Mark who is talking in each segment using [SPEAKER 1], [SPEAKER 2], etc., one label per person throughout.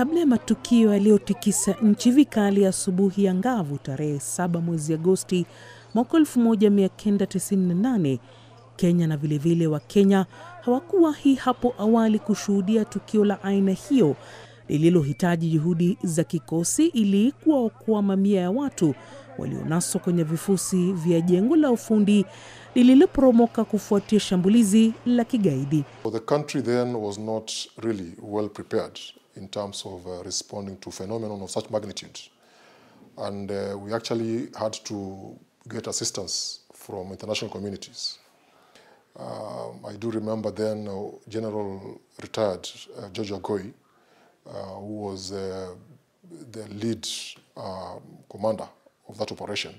[SPEAKER 1] Kabla ya matukio yaliyotikisa nchi vikali asubuhi ya ngavu tarehe 7 mwezi Agosti mwaka 1998, Kenya na vilevile wa Kenya hawakuwahi hapo awali kushuhudia tukio la aina hiyo lililohitaji juhudi za kikosi ili kuwaokoa mamia ya watu walionaswa kwenye vifusi vya jengo la ufundi lililoporomoka kufuatia shambulizi la kigaidi.
[SPEAKER 2] The country then was not really well prepared in terms of responding to phenomenon of such magnitude. And we actually had to get assistance from international communities. I do remember then General retired George Agoi, who was the lead commander of that operation.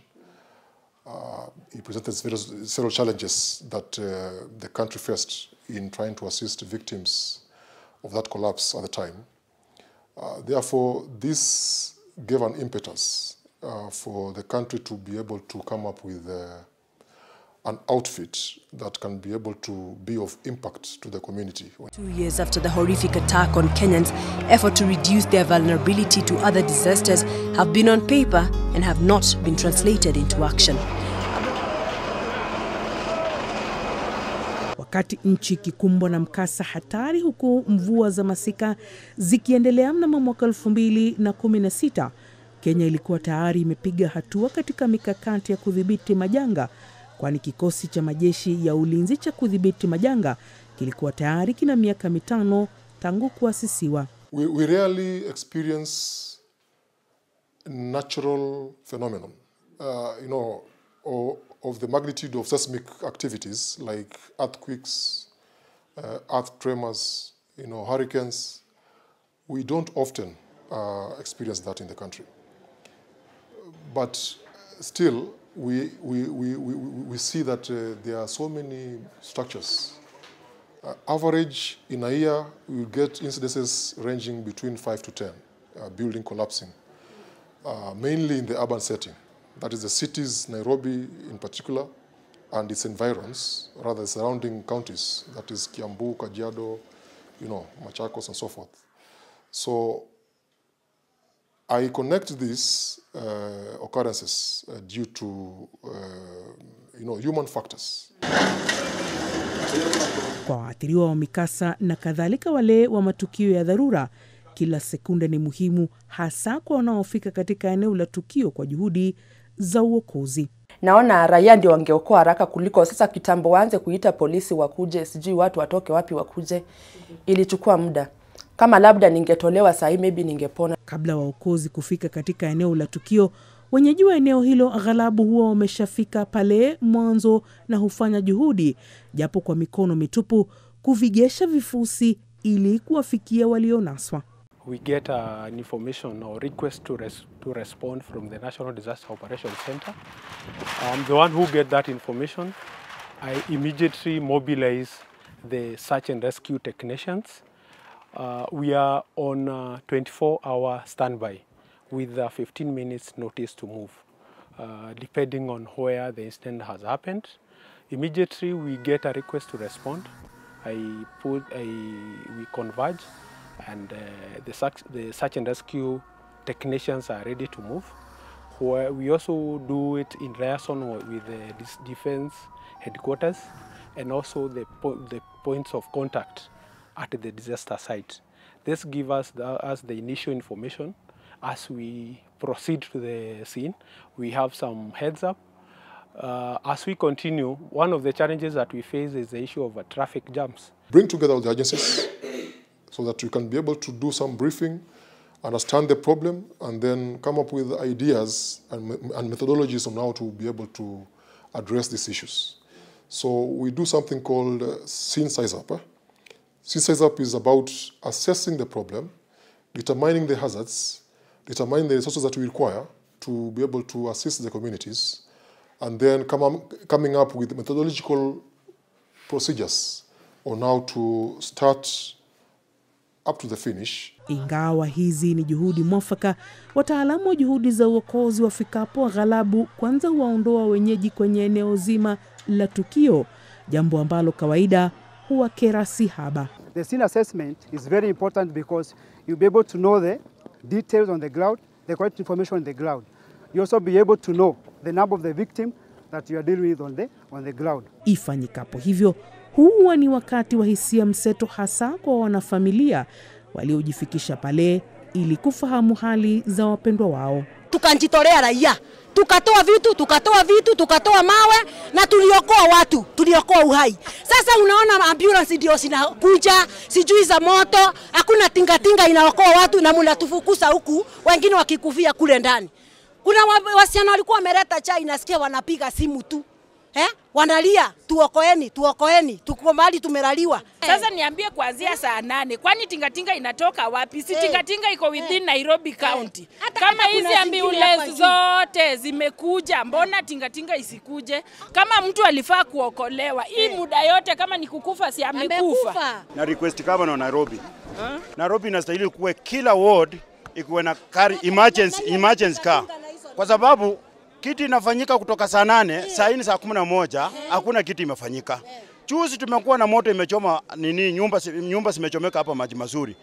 [SPEAKER 2] He presented several challenges that the country faced in trying to assist victims of that collapse at the time. Therefore, this gave an impetus for the country to be able to come up with an outfit that can be able to be of impact to the community.
[SPEAKER 3] 2 years after the horrific attack on Kenyans, efforts to reduce their vulnerability to other disasters have been on paper and have not been translated into action.
[SPEAKER 1] Wakati nchi kikumbwa na mkasa hatari huku mvua za masika zikiendelea mnamo mwaka 2016, Kenya ilikuwa tayari imepiga hatua katika mikakati ya kudhibiti majanga, kwani kikosi cha majeshi ya ulinzi cha kudhibiti majanga kilikuwa tayari kina miaka 5 tangu kuasisiwa.
[SPEAKER 2] We rarely experience natural phenomenon, of the magnitude of seismic activities like earthquakes, earth tremors, hurricanes. We don't often experience that in the country. But still, we see that there are so many structures. Average in a year, we get incidences ranging between 5 to 10, building collapsing, mainly in the urban setting. That is the cities, Nairobi in particular, and its environs, rather surrounding counties, that is Kiambu, Kajiado, Machakos and so forth. So I connect these occurrences due to human factors.
[SPEAKER 1] Kwa waathiriwa wa mikasa na kadhalika wale wa matukio ya dharura, kila sekunde ni muhimu, hasa kwa wanaofika katika eneo la tukio kwa juhudi za uokozi.
[SPEAKER 4] Naona raia ndio wangeokoa haraka kuliko sasa kitambo waanze kuita polisi wakuje, sijui watu watoke wapi wakuje. Ilichukua muda. Kama labda ningetolewa saa hii, maybe ningepona.
[SPEAKER 1] Kabla waokozi kufika katika eneo la tukio, wenyeji wa eneo hilo aghalabu huwa wameshafika pale mwanzo na hufanya juhudi, japo kwa mikono mitupu, kuvigesha vifusi ili kuwafikia walionaswa.
[SPEAKER 5] We get an information or request to respond from the National Disaster Operations Center. I'm the one who get that information. I immediately mobilize the search and rescue technicians. We are on 24-hour standby with 15 minutes notice to move, depending on where the incident has happened. Immediately we get a request to respond. We converge, and the search and rescue technicians are ready to move. We also do it in liaison with the defense headquarters and also the points of contact at the disaster site. This gives us the initial information. As we proceed to the scene, we have some heads up. As we continue, one of the challenges that we face is the issue of traffic jams.
[SPEAKER 2] Bring together all the agencies so that we can be able to do some briefing, understand the problem, and then come up with ideas and methodologies on how to be able to address these issues. So we do something called scene size up. Scene size up is about assessing the problem, determining the hazards, determining the resources that we require to be able to assist the communities, and then coming up with methodological procedures on how to start up to the finish.
[SPEAKER 1] Ingawa hizi ni juhudi mwafaka, wataalamu wa juhudi za uokozi wafikapo aghalabu kwanza huwaondoa wenyeji kwenye eneo zima la tukio, jambo ambalo kawaida huwa kera si haba.
[SPEAKER 6] The scene assessment is very important because you'll be able to know the details on the ground, the correct information on the ground. You also be able to know the number of the victim that you are dealing with on the ground.
[SPEAKER 1] Ifanyikapo hivyo, huwa ni wakati wa hisia mseto, hasa kwa wanafamilia waliojifikisha pale ili kufahamu hali za wapendwa wao.
[SPEAKER 7] Tukajitolea raia, tukatoa mawe na tuliokoa watu, tuliokoa uhai. Sasa unaona ambulance ndio zinakuja, sijui za moto, hakuna tingatinga inaokoa watu na mnatufukuza huku, wengine wakikufia kule ndani. Kuna wasichana walikuwa wameleta chai, nasikia wanapiga simu tu. Wanalia, tuokoeni, tuko mahali tumelaliwa.
[SPEAKER 8] Sasa niambie kuanzia saa 8, kwani tingatinga inatoka wapi? Si tingatinga iko within Nairobi County. Kama hizi ambulance zote zimekuja, mbona tingatinga isikuje? Kama mtu alifaa kuokolewa, hii muda yote kama ni kukufa si amekufa.
[SPEAKER 9] Na request kama Nairobi. Nairobi inastahili kuwe kila ward ikuwe na emergency car. Kwa sababu kitu inafanyika kutoka saa 8, saa 4, saa 11, hakuna kitu imefanyika. Juzi tumekuwa na moto imechoma nyumba zimechomeka hapa Maji Mazuri.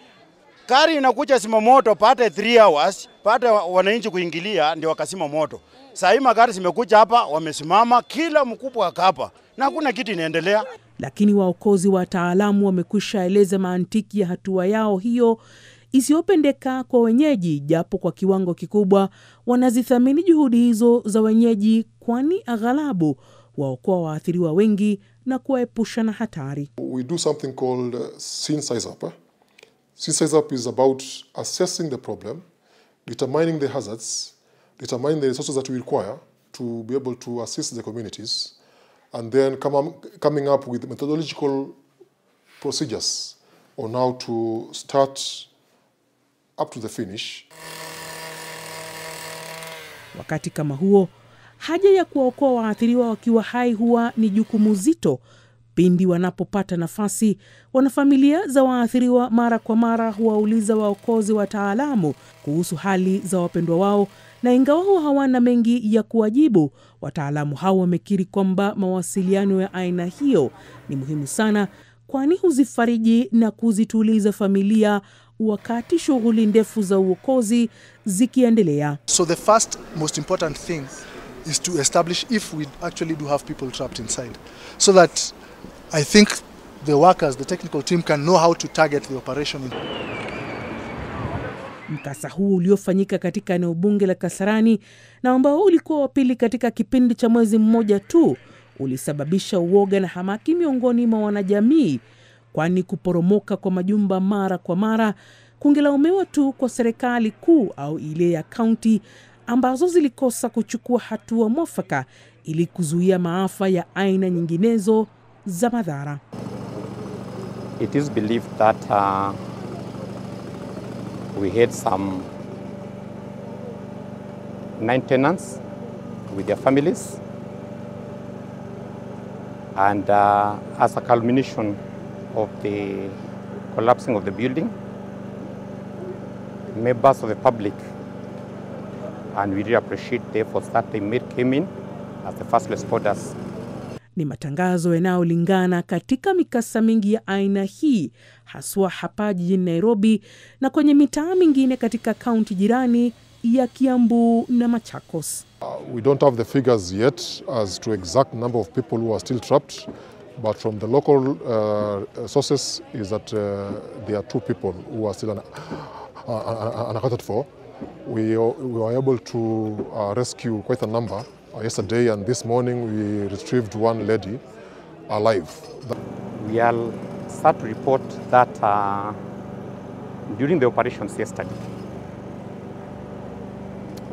[SPEAKER 9] Kari inakuja sima moto pate 3 hours, pate wananchi kuingilia ndio wakasima moto. Saa hii magari zimekuja hapa, wamesimama, kila mkubwa akapa na hakuna kitu inaendelea.
[SPEAKER 1] Lakini waokozi wataalamu wamekwisha eleza mantiki ya hatua yao hiyo isiyopendeka kwa wenyeji, japo kwa kiwango kikubwa wanazithamini juhudi hizo za wenyeji, kwani aghalabu waokoa waathiriwa wengi na kuwaepusha na hatari.
[SPEAKER 2] We do something called scene size up. Scene size up is about assessing the problem, determining the hazards, determining the resources that we require to be able to assist the communities, and then coming up with methodological procedures on how to start up to the finish.
[SPEAKER 1] Wakati kama huo, haja ya kuwaokoa waathiriwa wakiwa hai huwa ni jukumu zito. Pindi wanapopata nafasi, wanafamilia za waathiriwa mara kwa mara huwauliza waokozi wataalamu kuhusu hali za wapendwa wao, na ingawa hawana mengi ya kuwajibu, wataalamu hao wamekiri kwamba mawasiliano ya aina hiyo ni muhimu sana, kwani huzifariji na kuzituliza familia wakati shughuli ndefu za uokozi zikiendelea.
[SPEAKER 10] So the first most important thing is to establish if we actually do have people trapped inside, so that I think the workers, the technical team can know how to target the operation.
[SPEAKER 1] Mkasa huu uliofanyika katika eneo bunge la Kasarani na ambao ulikuwa wa pili katika kipindi cha mwezi mmoja tu, ulisababisha uoga na hamaki miongoni mwa wanajamii, kwani kuporomoka kwa majumba mara kwa mara kungelaumiwa tu kwa serikali kuu au ile ya kaunti ambazo zilikosa kuchukua hatua mwafaka ili kuzuia maafa ya aina nyinginezo za madhara.
[SPEAKER 11] It is believed that we had some 9 tenants with their families, and as a culmination of the collapsing of the building, members of the public, and we really appreciate the efforts that they came in as the first responders.
[SPEAKER 1] Ni matangazo yanayolingana katika mikasa mingi ya aina hii, haswa hapa jijini Nairobi na kwenye mitaa mingine katika kaunti jirani ya Kiambu na Machakos.
[SPEAKER 2] We don't have the figures yet as to exact number of people who are still trapped, but from the local sources is that there are 2 people who are still unaccounted for. We were able to rescue quite a number yesterday, and this morning we retrieved 1 lady alive.
[SPEAKER 11] We are sad to report that during the operations yesterday,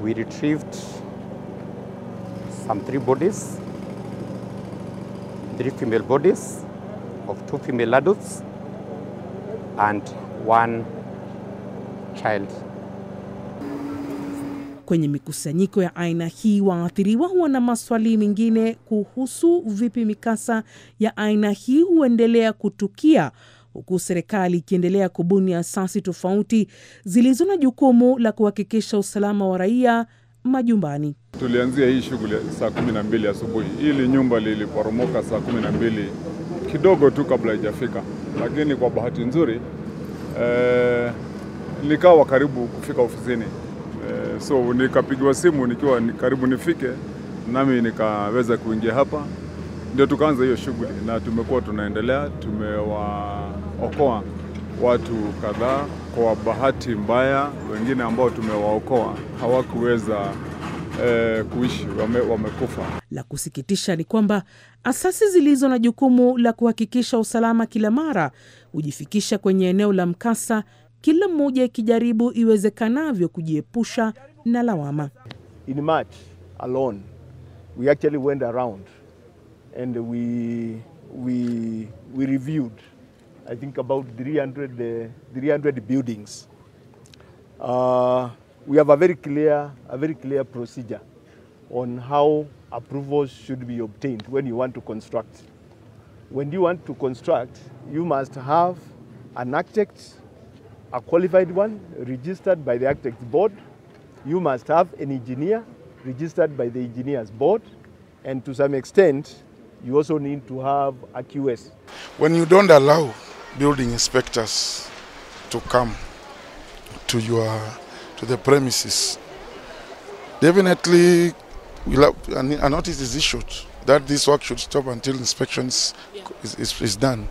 [SPEAKER 11] we retrieved some 3 bodies, 3 female bodies of 2 female adults and 1 child.
[SPEAKER 1] Kwenye mikusanyiko ya aina hii, waathiriwa wana maswali mengine kuhusu vipi mikasa ya aina hii huendelea kutukia, huku serikali ikiendelea kubuni asasi tofauti zilizo na jukumu la kuhakikisha usalama wa raia majumbani.
[SPEAKER 12] Tulianzia hii shughuli saa 12 asubuhi. Hili nyumba liliporomoka saa 12 kidogo tu kabla haijafika. lakini kwa bahati nzuri nikawa karibu kufika ofisini. So nikapigiwa simu nikiwa karibu nifike, nami nikaweza kuingia hapa, ndio tukaanza hiyo shughuli na tumekuwa tunaendelea. Tumewaokoa watu kadhaa. Kwa bahati mbaya, wengine ambao tumewaokoa hawakuweza kuishi, wamekufa.
[SPEAKER 1] La kusikitisha ni kwamba asasi zilizo na jukumu la kuhakikisha usalama kila mara hujifikisha kwenye eneo la mkasa, kila mmoja ikijaribu iwezekanavyo kujiepusha na lawama.
[SPEAKER 13] In March alone, we actually went around and we reviewed, I think, about 300 buildings. We have a very clear procedure on how approvals should be obtained when you want to construct. When you want to construct, you must have an architect, a qualified one, registered by the architect's board. You must have an engineer, registered by the engineer's board. And to some extent, you also need to have a QS.
[SPEAKER 14] When you don't allow building inspectors to come to the premises, definitely a notice is issued that this work should stop until inspections is done.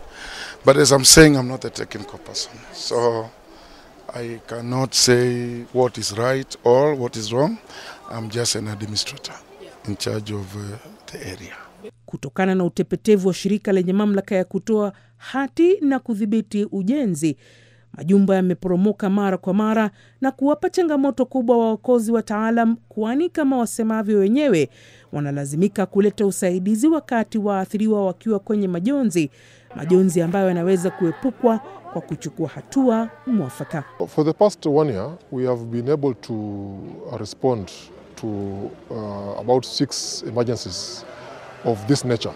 [SPEAKER 14] But as I'm saying, I'm not a technical person, so I cannot say what is right or what is wrong. I'm just an administrator in charge of the area.
[SPEAKER 1] Kutokana na utepetevu wa shirika lenye mamlaka ya kutoa hati na kudhibiti ujenzi, majumba yameporomoka mara kwa mara na kuwapa changamoto kubwa waokozi wataalam, kwani kama wasemavyo wenyewe wanalazimika kuleta usaidizi wakati waathiriwa wakiwa kwenye majonzi ambayo yanaweza kuepukwa kwa kuchukua hatua mwafaka.
[SPEAKER 2] For the past 1 year, we have been able to respond to about 6 emergencies of this nature,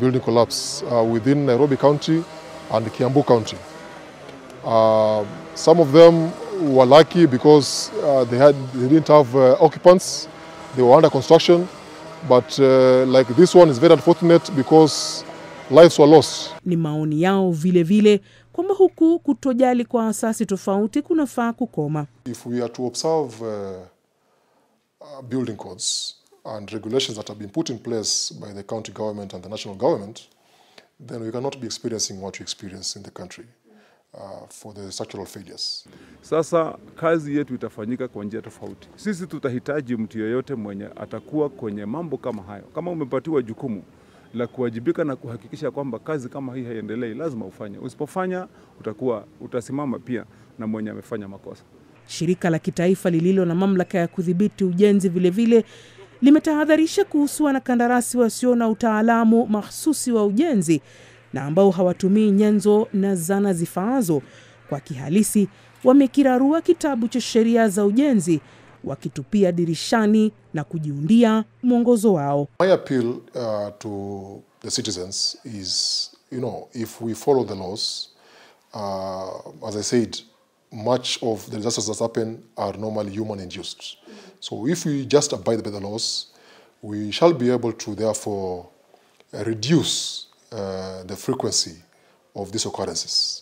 [SPEAKER 2] building collapse within Nairobi County and Kiambu County. Some of them were lucky because they didn't have occupants, they were under construction, but like this one is very unfortunate because lives were lost.
[SPEAKER 1] Ni maoni yao vile vile kwamba huku kutojali kwa asasi tofauti kunafaa kukoma.
[SPEAKER 2] If we are to observe building codes and regulations that have been put in place by the county government and the national government, then we cannot be experiencing what we experience in the country for the structural failures.
[SPEAKER 12] Sasa kazi yetu itafanyika kwa njia tofauti. Sisi tutahitaji mtu yeyote mwenye atakuwa kwenye mambo kama hayo. Kama umepatiwa jukumu la kuwajibika na kuhakikisha kwamba kazi kama hii haiendelei, lazima ufanye. Usipofanya utasimama pia na mwenye amefanya makosa.
[SPEAKER 1] Shirika la kitaifa lililo na mamlaka ya kudhibiti ujenzi vile vile limetahadharisha kuhusu wanakandarasi wasio na utaalamu mahsusi wa ujenzi na ambao hawatumii nyenzo na zana zifaazo. Kwa kihalisi wamekirarua kitabu cha sheria za ujenzi, wakitupia dirishani na kujiundia mwongozo wao.
[SPEAKER 2] My appeal to the citizens is, if we follow the laws, as I said, much of the disasters that happen are normally human-induced. So if we just abide by the laws, we shall be able to therefore reduce the frequency of these occurrences.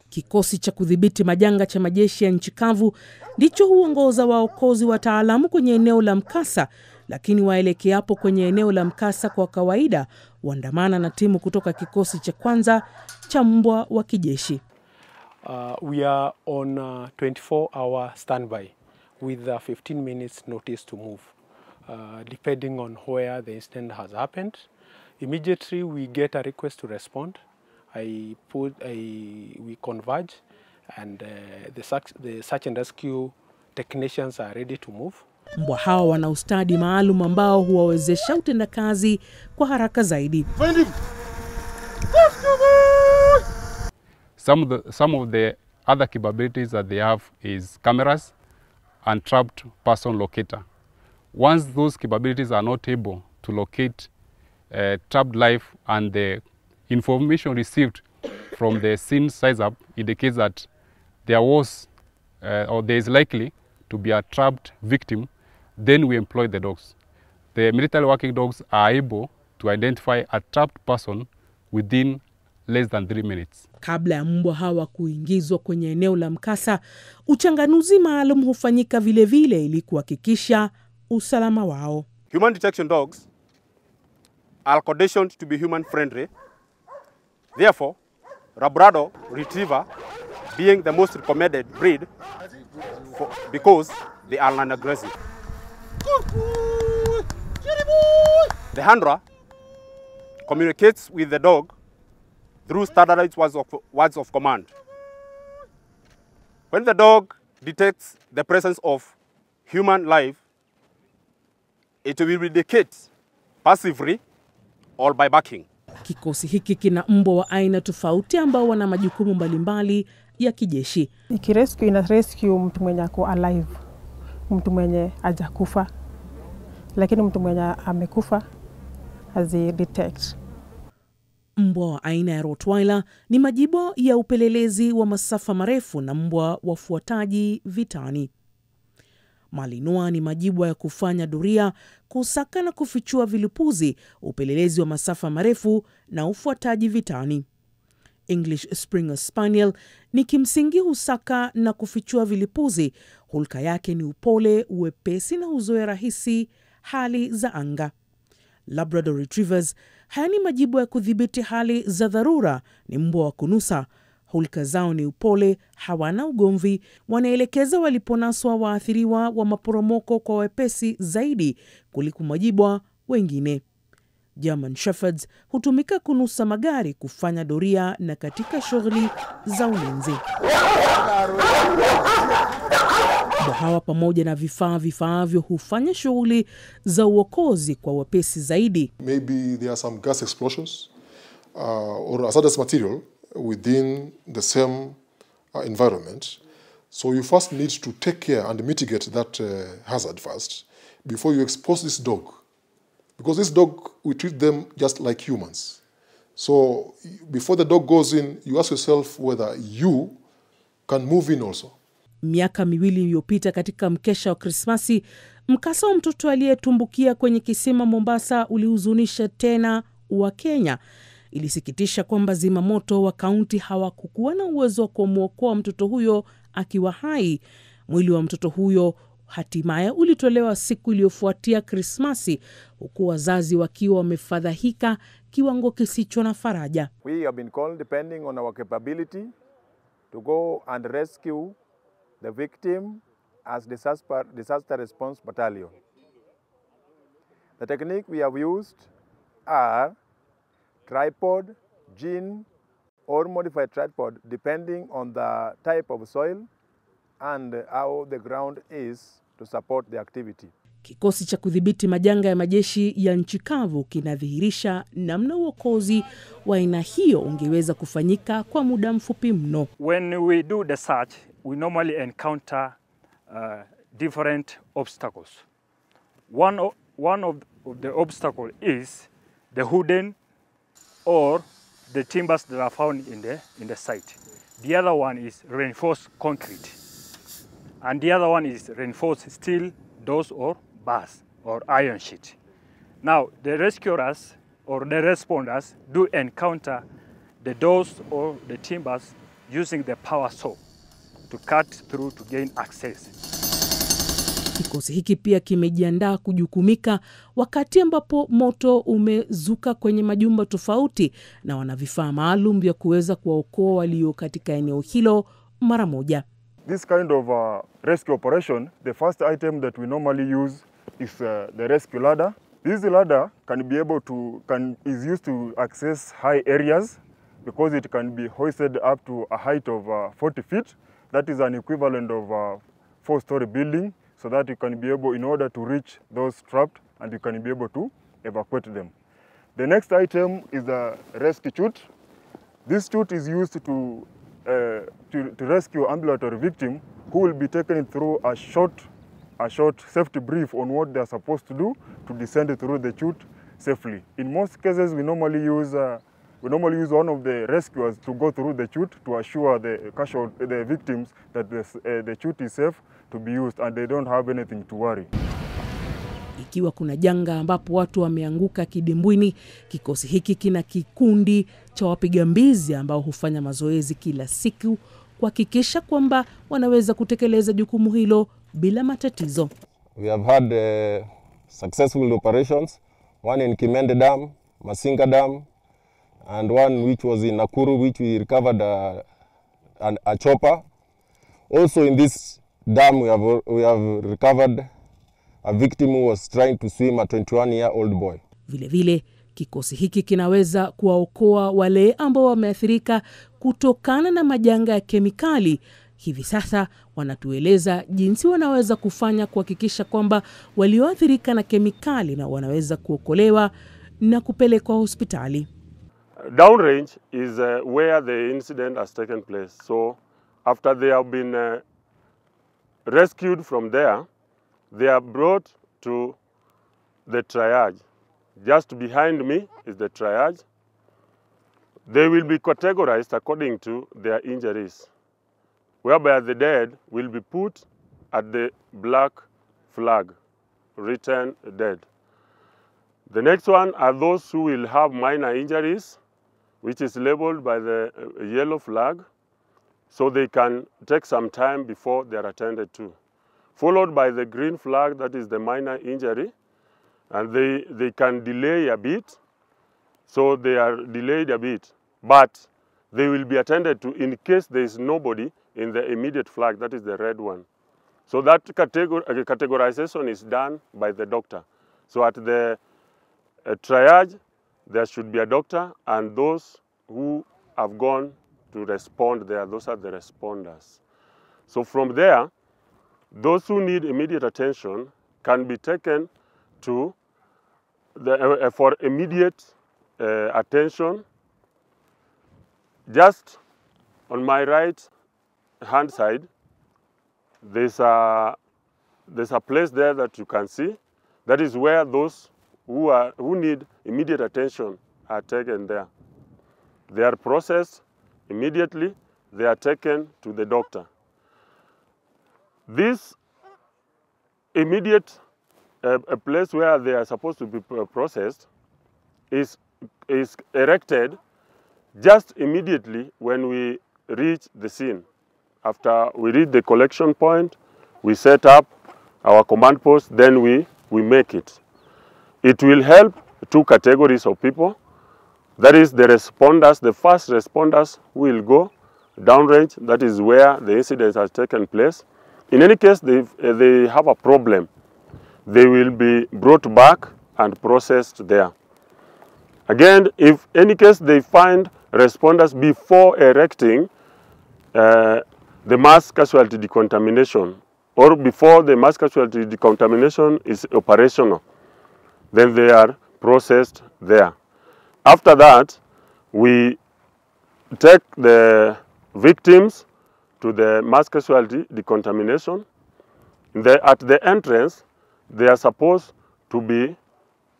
[SPEAKER 1] Kikosi cha kudhibiti majanga cha majeshi ya nchi kavu ndicho huongoza waokozi wataalamu kwenye eneo la mkasa, lakini waelekeapo kwenye eneo la mkasa kwa kawaida huandamana na timu kutoka kikosi cha kwanza cha mbwa wa kijeshi.
[SPEAKER 5] We are on 24-hour standby with 15 minutes notice to move. depending on where the incident has happened. Immediately we get a request to respond. We converge, and the search and rescue technicians are ready to move.
[SPEAKER 1] Mbwa hao wana ustadi maalum ambao huwawezesha utendakazi kwa haraka zaidi.
[SPEAKER 15] Some of the other capabilities that they have is cameras and trapped person locator. Once those capabilities are not able to locate trapped life and the information received from the scene size-up indicates that there was or there is likely to be a trapped victim, then we employ the dogs. The military working dogs are able to identify a trapped person within less than 3 minutes.
[SPEAKER 1] Kabla ya mbwa hawa kuingizwa kwenye eneo la mkasa, uchanganuzi maalum hufanyika vile vile ili kuhakikisha usalama wao.
[SPEAKER 16] Human detection dogs are conditioned to be human friendly. Therefore, Labrador Retriever being the most recommended breed because they are non-aggressive. The handler communicates with the dog through standardized words of command. When the dog detects the presence of human life, it will indicate passively or by barking.
[SPEAKER 1] Kikosi hiki kina mbwa wa aina tofauti ambao wana majukumu mbalimbali ya kijeshi.
[SPEAKER 17] Ikirescue ina rescue mtu mwenye ako alive, mtu mwenye hajakufa, lakini mtu mwenye amekufa hazi detect.
[SPEAKER 1] Mbwa wa aina ya Rottweiler ni majibu ya upelelezi wa masafa marefu na mbwa wafuataji vitani. Malinois ni majibu ya kufanya doria, kusaka na kufichua vilipuzi, upelelezi wa masafa marefu na ufuataji vitani. English Springer Spaniel ni kimsingi husaka na kufichua vilipuzi. Hulka yake ni upole, uwepesi na huzoea rahisi hali za anga. Labrador Retrievers haya ni majibu ya kudhibiti hali za dharura, ni mbwa wa kunusa. Hulka zao ni upole, hawana ugomvi, wanaelekeza waliponaswa waathiriwa wa maporomoko kwa wepesi zaidi kuliko majibwa wengine. German Shepherds hutumika kunusa magari, kufanya doria na katika shughuli za ulinzi. Hawa pamoja na vifaa vifaavyo hufanya shughuli za uokozi kwa wepesi zaidi.
[SPEAKER 2] Maybe there are some gas explosions or hazardous material within the same environment. So you first need to take care and mitigate that hazard first before you expose this dog. Because this dog, we treat them just like humans. So before the dog goes in, you ask yourself whether you can move in also.
[SPEAKER 1] Miaka miwili iliyopita katika mkesha wa Krismasi, mkasa wa mtoto aliyetumbukia kwenye kisima Mombasa ulihuzunisha tena wa Kenya. Ilisikitisha kwamba zimamoto wa kaunti hawakukuwa na uwezo wa kumwokoa mtoto huyo akiwa hai. Mwili wa mtoto huyo hatimaye ulitolewa siku iliyofuatia Krismasi, huku wazazi wakiwa wamefadhaika kiwango kisicho na faraja.
[SPEAKER 18] We have been called, depending on our capability, to go and rescue the victim as disaster response battalion. The technique we have used are tripod, gin, or modified tripod, depending on the type of soil and how the ground is to support the activity.
[SPEAKER 1] Kikosi cha kudhibiti majanga ya majeshi ya nchi kavu kinadhihirisha namna uokozi wa aina hiyo ungeweza kufanyika kwa muda mfupi mno.
[SPEAKER 19] When we do the search, we normally encounter different obstacles. One of the obstacle is the wooden or the timbers that are found in the site. The other one is reinforced concrete, and the other one is reinforced steel doors or bars or iron sheet. Now, the rescuers or the responders do encounter the doors or the timbers using the power saw to cut through to gain access.
[SPEAKER 1] Kikosi hiki pia kimejiandaa kujukumika wakati ambapo moto umezuka kwenye majumba tofauti, na wana vifaa maalum vya kuweza kuwaokoa walio katika eneo hilo mara moja.
[SPEAKER 12] This kind of rescue operation, the first item that we normally use is the rescue ladder. This ladder is used to access high areas because it can be hoisted up to a height of 40 feet. That is an equivalent of a 4-story building, so that you can be able, in order to reach those trapped, and you can be able to evacuate them. The next item is the rescue chute. This chute is used to rescue ambulatory victims who will be taken through a short safety brief on what they are supposed to do to descend through the chute safely. In most cases, we normally use one of the rescuers to go through the chute to assure the victims that the chute is safe to be used and they don't have anything to worry.
[SPEAKER 1] Ikiwa kuna janga ambapo watu wameanguka kidimbwini, kikosi hiki kina kikundi cha wapiga mbizi ambao hufanya mazoezi kila siku kuhakikisha kwamba wanaweza kutekeleza jukumu hilo bila matatizo.
[SPEAKER 20] We have had successful operations, one in Kimende Dam, Masinga Dam, and one which was in Nakuru, which we recovered a chopper. Also in this dam we have recovered a victim who was trying to swim, a 21-year-old boy.
[SPEAKER 1] Vile vile, kikosi hiki kinaweza kuwaokoa wale ambao wameathirika kutokana na majanga ya kemikali. Hivi sasa wanatueleza jinsi wanaweza kufanya kuhakikisha kwamba walioathirika na kemikali na wanaweza kuokolewa na kupelekwa hospitali.
[SPEAKER 21] Downrange is where the incident has taken place. So after they have been rescued from there, they are brought to the triage. Just behind me is the triage. They will be categorized according to their injuries, whereby the dead will be put at the black flag, written dead. The next one are those who will have minor injuries, which is labeled by the yellow flag, so they can take some time before they are attended to. Followed by the green flag, that is the minor injury, and they can delay a bit, so they are delayed a bit, but they will be attended to in case there is nobody in the immediate flag, that is the red one. So that categorization is done by the doctor. So at the triage, there should be a doctor, and those who have gone to respond there, those are the responders. So from there, those who need immediate attention can be taken to for immediate attention. Just on my right hand side, there's a place there that you can see. That is where those who need immediate attention are taken there. They are processed immediately. They are taken to the doctor. This immediate a place where they are supposed to be processed is erected just immediately when we reach the scene. After we reach the collection point, we set up our command post, then we make it. It will help two categories of people. That is the responders, the first responders who will go downrange, that is where the incident has taken place. In any case, they have a problem, they will be brought back and processed there. Again, if any case they find responders before erecting the mass casualty decontamination, or before the mass casualty decontamination is operational, then they are processed there. After that, we take the victims to the mass casualty decontamination. At the entrance, they are supposed to be,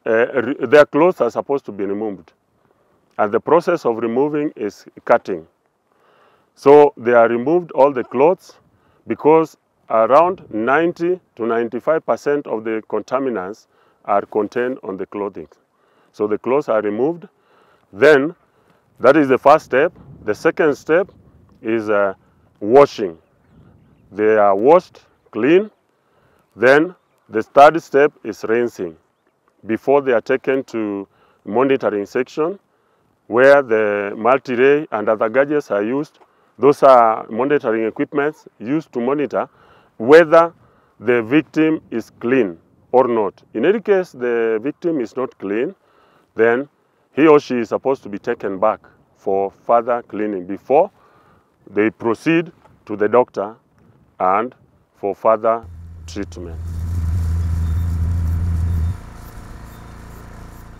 [SPEAKER 21] their clothes are supposed to be removed. And the process of removing is cutting. So they are removed all the clothes because around 90 to 95% of the contaminants are contained on the clothing. So the clothes are removed. Then that is the first step. The second step is washing. They are washed clean. Then the third step is rinsing before they are taken to monitoring section where the multi-ray and other gadgets are used. Those are monitoring equipments used to monitor whether the victim is clean. or not. In any case, the victim is not clean, then he or she is supposed to be taken back for further cleaning before they proceed to the doctor and for further treatment.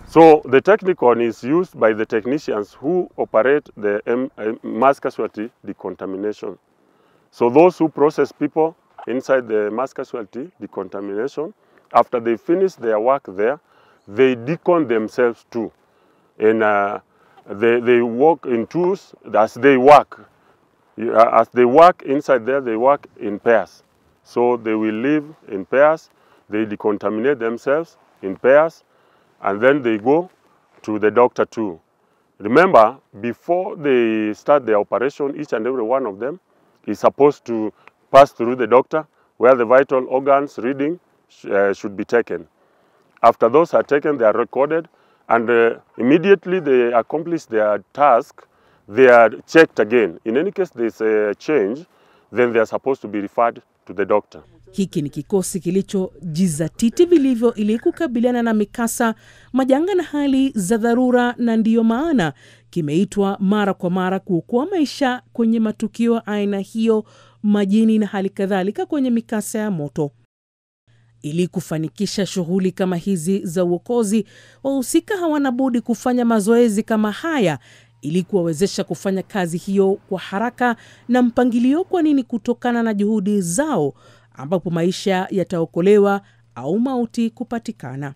[SPEAKER 21] So the technicon is used by the technicians who operate the mass casualty decontamination. So those who process people inside the mass casualty decontamination, after they finish their work there, they decon themselves too. And they work in twos as they work. As they work inside there, they work in pairs. So they will live in pairs, they decontaminate themselves in pairs, and then they go to the doctor too. Remember, before they start their operation, each and every one of them is supposed to pass through the doctor where the vital organs reading should be taken. After those are taken, they are recorded, and immediately they accomplish their task, they are checked again. In any case there's a change, then they are supposed to be referred to the doctor.
[SPEAKER 1] Hiki ni kikosi kilichojizatiti vilivyo ili kukabiliana na mikasa, majanga na hali za dharura, na ndiyo maana kimeitwa mara kwa mara kuokoa maisha kwenye matukio aina hiyo majini na hali kadhalika kwenye mikasa ya moto. Ili kufanikisha shughuli kama hizi za uokozi, wahusika hawana budi kufanya mazoezi kama haya ili kuwawezesha kufanya kazi hiyo kwa haraka na mpangilio, kwa nini kutokana na juhudi zao ambapo maisha yataokolewa au mauti kupatikana.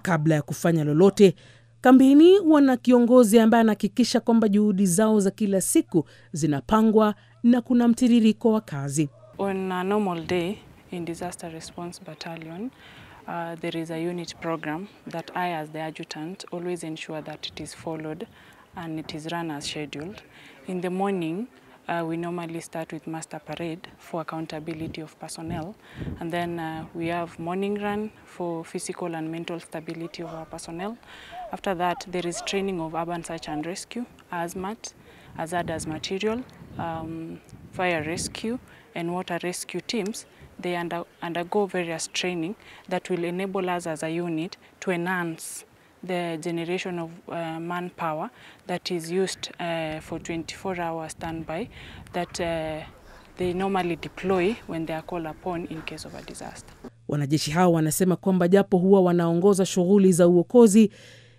[SPEAKER 1] Kabla ya kufanya lolote, kambini wana kiongozi ambaye anahakikisha kwamba juhudi zao za kila siku zinapangwa na kuna mtiririko wa kazi.
[SPEAKER 3] On a normal day in Disaster Response Battalion, there is a unit program that I, as the adjutant, always ensure that it is followed and it is run as scheduled. In the morning, we normally start with master parade for accountability of personnel, and then we have morning run for physical and mental stability of our personnel. After that, there is training of urban search and rescue, hazmat, hazardous material, fire rescue, and water rescue teams. They undergo various training that will enable us as a unit to enhance the generation of manpower that is used for 24-hour standby that they normally deploy when they are called upon in case of a disaster.
[SPEAKER 1] Wanajeshi hao wanasema kwamba japo huwa wanaongoza shughuli za uokozi,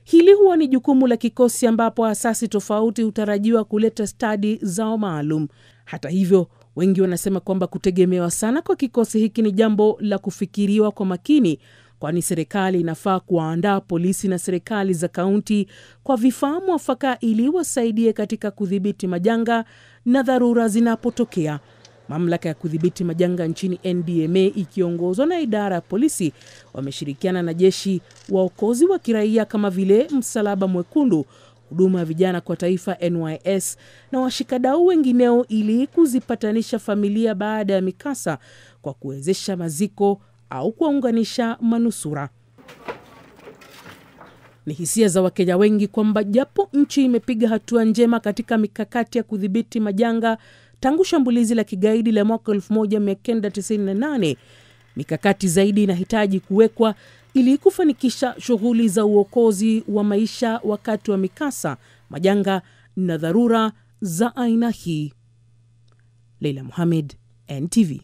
[SPEAKER 1] hili huwa ni jukumu la kikosi ambapo asasi tofauti hutarajiwa kuleta stadi zao maalum. Hata hivyo, wengi wanasema kwamba kutegemewa sana kwa kikosi hiki ni jambo la kufikiriwa kwa makini, kwani serikali inafaa kuandaa polisi na serikali za kaunti kwa vifaa mwafaka ili wasaidie katika kudhibiti majanga na dharura zinapotokea. Mamlaka ya kudhibiti majanga nchini NDMA ikiongozwa na idara ya polisi wameshirikiana na jeshi, waokozi wa kiraia kama vile Msalaba Mwekundu, huduma ya vijana kwa taifa NYS na washikadau wengineo ili kuzipatanisha familia baada ya mikasa kwa kuwezesha maziko au kuunganisha manusura. Ni hisia za Wakenya wengi kwamba japo nchi imepiga hatua njema katika mikakati ya kudhibiti majanga tangu shambulizi la kigaidi la mwaka 1998, mikakati zaidi inahitaji kuwekwa ili kufanikisha shughuli za uokozi wa maisha wakati wa mikasa, majanga na dharura za aina hii. Leila Mohamed, NTV.